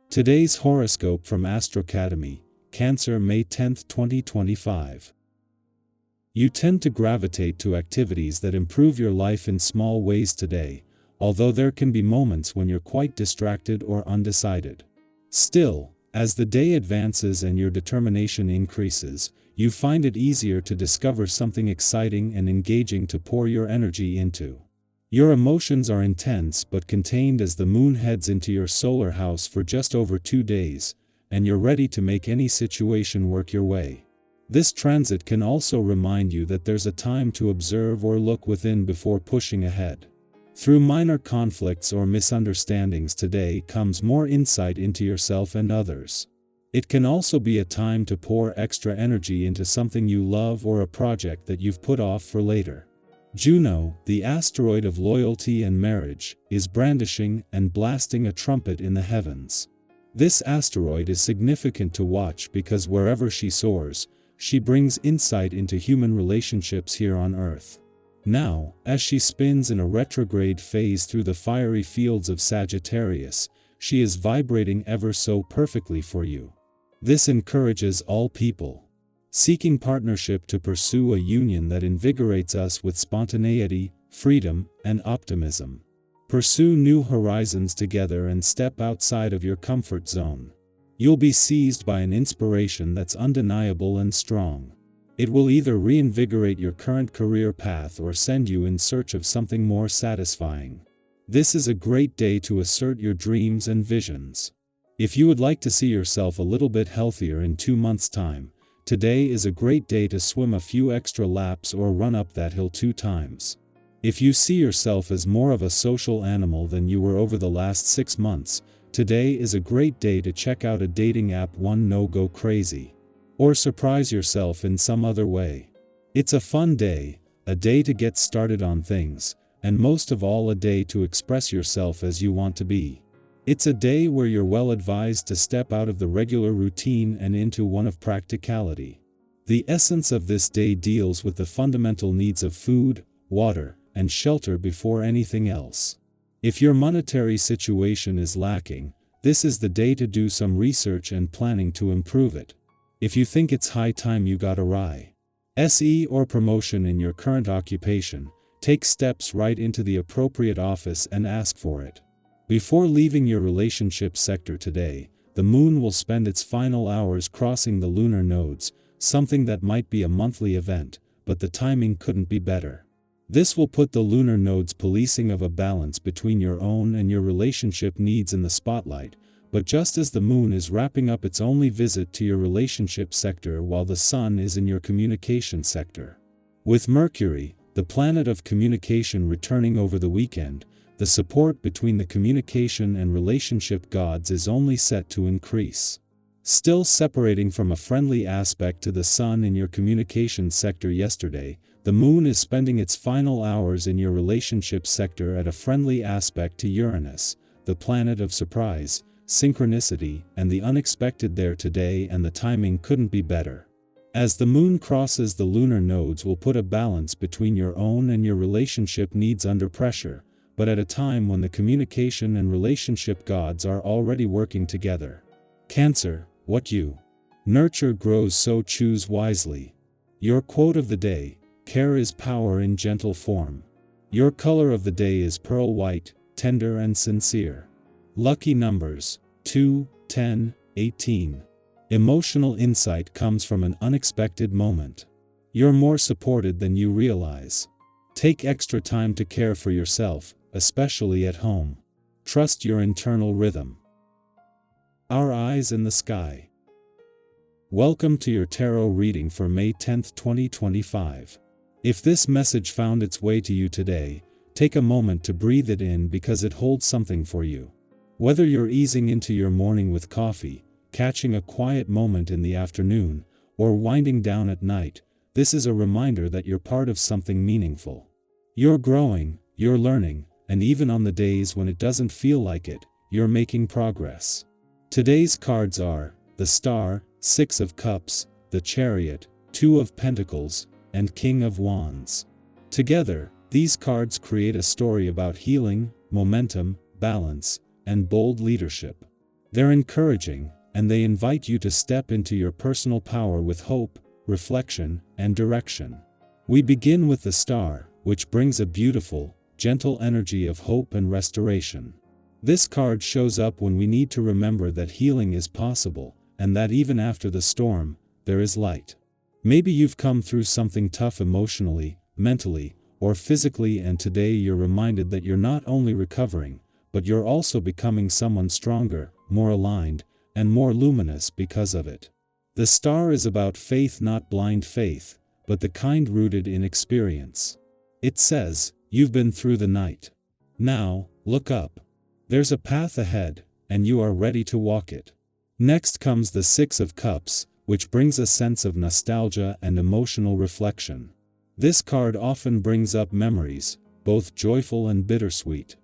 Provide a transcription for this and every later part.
Today's horoscope from Astrocademy, Cancer, May 10, 2025. You tend to gravitate to activities that improve your life in small ways today, although there can be moments when you're quite distracted or undecided. Still, as the day advances and your determination increases, you find it easier to discover something exciting and engaging to pour your energy into. Your emotions are intense but contained as the moon heads into your solar house for just over 2 days, and you're ready to make any situation work your way. This transit can also remind you that there's a time to observe or look within before pushing ahead. Through minor conflicts or misunderstandings today comes more insight into yourself and others. It can also be a time to pour extra energy into something you love or a project that you've put off for later. Juno, the asteroid of loyalty and marriage, is brandishing and blasting a trumpet in the heavens. This asteroid is significant to watch because wherever she soars, she brings insight into human relationships here on Earth. Now, as she spins in a retrograde phase through the fiery fields of Sagittarius, she is vibrating ever so perfectly for you. This encourages all people seeking partnership to pursue a union that invigorates us with spontaneity, freedom, and optimism. Pursue new horizons together and step outside of your comfort zone. You'll be seized by an inspiration that's undeniable and strong. It will either reinvigorate your current career path or send you in search of something more satisfying. This is a great day to assert your dreams and visions. If you would like to see yourself a little bit healthier in 2 months' time, today is a great day to swim a few extra laps or run up that hill 2 times. If you see yourself as more of a social animal than you were over the last 6 months, today is a great day to check out a dating app no-go crazy. Or surprise yourself in some other way. It's a fun day, a day to get started on things, and most of all a day to express yourself as you want to be. It's a day where you're well advised to step out of the regular routine and into one of practicality. The essence of this day deals with the fundamental needs of food, water, and shelter before anything else. If your monetary situation is lacking, this is the day to do some research and planning to improve it. If you think it's high time you got a rise or promotion in your current occupation, take steps right into the appropriate office and ask for it. Before leaving your relationship sector today, the moon will spend its final hours crossing the lunar nodes, something that might be a monthly event, but the timing couldn't be better. This will put the lunar nodes' policing of a balance between your own and your relationship needs in the spotlight, but just as the moon is wrapping up its only visit to your relationship sector while the sun is in your communication sector. With Mercury, the planet of communication, returning over the weekend, the support between the communication and relationship gods is only set to increase. Still separating from a friendly aspect to the sun in your communication sector yesterday, the moon is spending its final hours in your relationship sector at a friendly aspect to Uranus, the planet of surprise, synchronicity, and the unexpected there today, and the timing couldn't be better. As the moon crosses the lunar nodes will put a balance between your own and your relationship needs under pressure, but at a time when the communication and relationship gods are already working together. Cancer, what you nurture grows, so choose wisely. Your quote of the day: care is power in gentle form. Your color of the day is pearl white, tender and sincere. Lucky numbers: 2, 10, 18. Emotional insight comes from an unexpected moment. You're more supported than you realize. Take extra time to care for yourself, especially at home. Trust your internal rhythm. Our eyes in the sky. Welcome to your tarot reading for May 10, 2025. If this message found its way to you today, take a moment to breathe it in because it holds something for you. Whether you're easing into your morning with coffee, catching a quiet moment in the afternoon, or winding down at night, this is a reminder that you're part of something meaningful. You're growing, you're learning, and even on the days when it doesn't feel like it, you're making progress. Today's cards are the Star, 6 of Cups, the Chariot, 2 of Pentacles, and King of Wands. Together, these cards create a story about healing, momentum, balance, and bold leadership. They're encouraging, and they invite you to step into your personal power with hope, reflection, and direction. We begin with the star, which brings a beautiful, gentle energy of hope and restoration. This card shows up when we need to remember that healing is possible, and that even after the storm, there is light. Maybe you've come through something tough emotionally, mentally, or physically, and today you're reminded that you're not only recovering, but you're also becoming someone stronger, more aligned, and more luminous because of it. The star is about faith, not blind faith, but the kind rooted in experience. It says, "You've been through the night. Now, look up. There's a path ahead, and you are ready to walk it." Next comes the Six of Cups, which brings a sense of nostalgia and emotional reflection. This card often brings up memories, both joyful and bittersweet.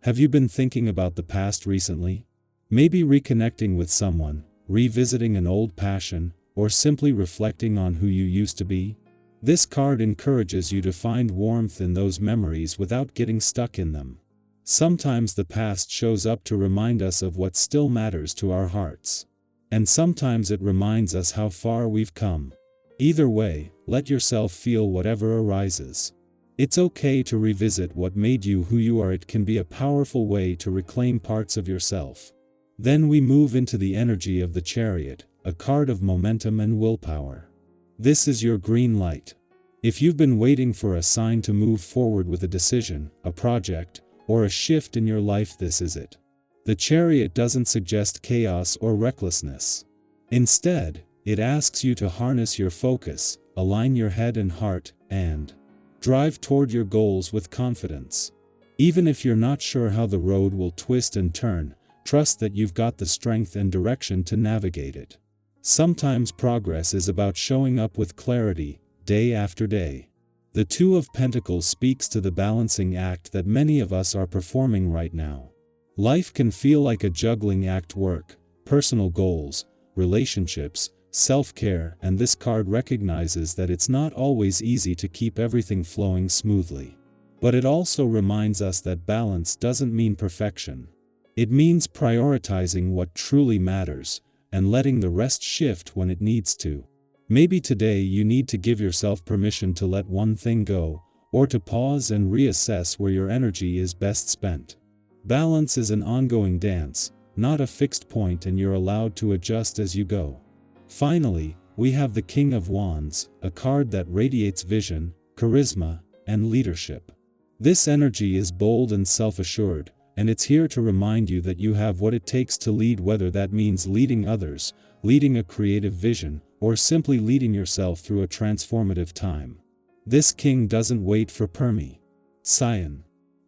Have you been thinking about the past recently? Maybe reconnecting with someone, revisiting an old passion, or simply reflecting on who you used to be? This card encourages you to find warmth in those memories without getting stuck in them. Sometimes the past shows up to remind us of what still matters to our hearts. And sometimes it reminds us how far we've come. Either way, let yourself feel whatever arises. It's okay to revisit what made you who you are. It can be a powerful way to reclaim parts of yourself. Then we move into the energy of the Chariot, a card of momentum and willpower. This is your green light. If you've been waiting for a sign to move forward with a decision, a project, or a shift in your life, this is it. The Chariot doesn't suggest chaos or recklessness. Instead, it asks you to harness your focus, align your head and heart, and drive toward your goals with confidence. Even if you're not sure how the road will twist and turn, trust that you've got the strength and direction to navigate it. Sometimes progress is about showing up with clarity, day after day. The Two of Pentacles speaks to the balancing act that many of us are performing right now. Life can feel like a juggling act: work, personal goals, relationships, self-care, and this card recognizes that it's not always easy to keep everything flowing smoothly. But it also reminds us that balance doesn't mean perfection. It means prioritizing what truly matters, and letting the rest shift when it needs to. Maybe today you need to give yourself permission to let one thing go, or to pause and reassess where your energy is best spent. Balance is an ongoing dance, not a fixed point, and you're allowed to adjust as you go. Finally, we have the King of Wands, a card that radiates vision, charisma, and leadership. This energy is bold and self-assured, and it's here to remind you that you have what it takes to lead, whether that means leading others, leading a creative vision, or simply leading yourself through a transformative time. This king doesn't wait for permission.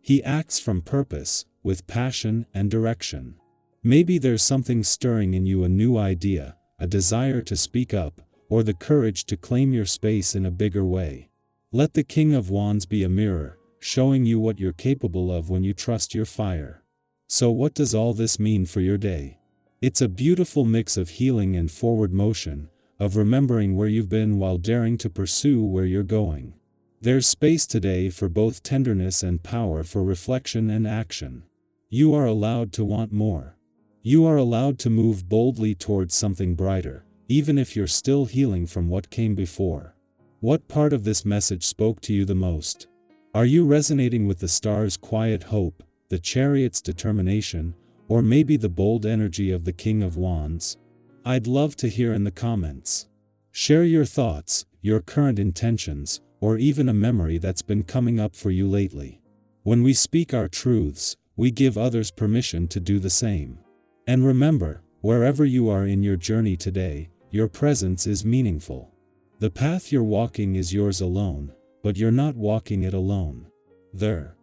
He acts from purpose, with passion and direction. Maybe there's something stirring in you, a new idea, a desire to speak up, or the courage to claim your space in a bigger way. Let the King of Wands be a mirror, showing you what you're capable of when you trust your fire. So what does all this mean for your day? It's a beautiful mix of healing and forward motion, of remembering where you've been while daring to pursue where you're going. There's space today for both tenderness and power, for reflection and action. You are allowed to want more. You are allowed to move boldly towards something brighter, even if you're still healing from what came before. What part of this message spoke to you the most? Are you resonating with the star's quiet hope, the Chariot's determination, or maybe the bold energy of the King of Wands? I'd love to hear in the comments. Share your thoughts, your current intentions, or even a memory that's been coming up for you lately. When we speak our truths, we give others permission to do the same. And remember, wherever you are in your journey today, your presence is meaningful. The path you're walking is yours alone, but you're not walking it alone. There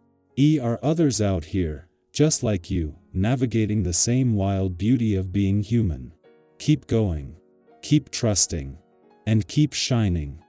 are others out here, just like you, navigating the same wild beauty of being human. Keep going, keep trusting, and keep shining.